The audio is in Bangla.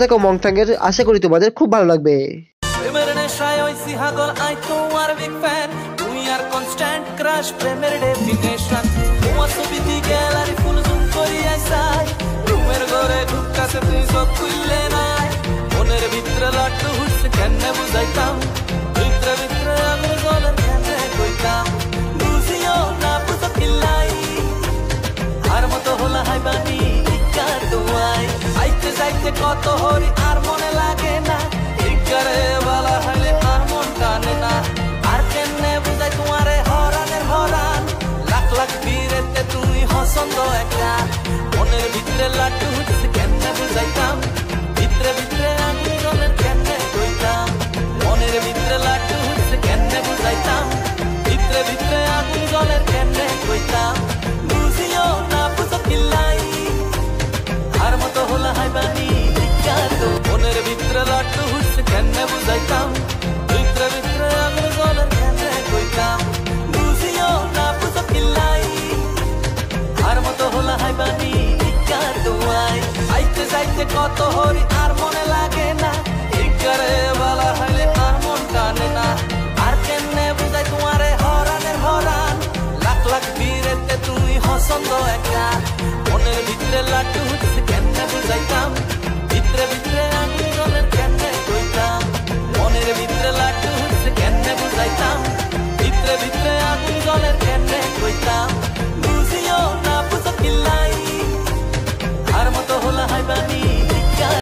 থাকো মংটাঙ্গের, আশা করি তোমাদের খুব ভালো লাগবে। প্রেমের নেশায় হইছি হাগল আই তোমার বিগ ফ্যান, তুমি আর কনস্ট্যান্ট ক্রাশ প্রেমের ডেফিনেশন। তোমার ছবি দি গ্যালারি ফুল জুম করি আইসাই, রুমের ঘরে ঢুকাছে তুই সব খুললে নাই। মনের ভিতরে লাট্টু হুসছে কেনে বুঝাইতাম, ভিতরে ভিতরে আমি গলের কেনে কইতাম। বুঝিও না বুঝো কিল্লাই, আর মতো হলা হাইবানি ইকার তোমায়। আইতে যাইতে কত হরি আর মনে লাগে না, ইকারে বালা হলে আর মন টানে না। আর কেনে বুঝাই তোমারে হরানের হরান, লাখ লাখ ভিড়েতে তুমি হসন্দ একা। মনের ভিতরে লাট্টু হুসছে কেনে বুঝাইতাম, ভিতরে ভিতরে আমি গলের কেনে কইতাম। মনের ভিতরে লাট্টু হুসছে কেনে বুঝাইতাম, ভিতরে ভিতরে আমি গলের কেনে কইতাম। বুঝিও না বুঝো কিল্লাই, আর মতো হলা হাইবানি ইকার তো। মনের ভিতরে লাট্টু হুসছে কেনে বুঝাইতাম, ভিতরে ভিতরে আমি গলের কেনে কইতাম। বুঝিও না বুঝো কিল্লাই, আর মতো হলা হাইবানি ইকার তোমায়। আইতে যাইতে কত হরি আর মনে লাগে না, ইকারে বালা হইলে আর মন টানে না। আর কেনে বুঝাই তোমারে হরানের হরান, লাখ লাখ ভিড়েতে তুমি হসন্দ একা। মনের ভিতরে লাট্টু হুসছে কেনে বুঝাইতাম,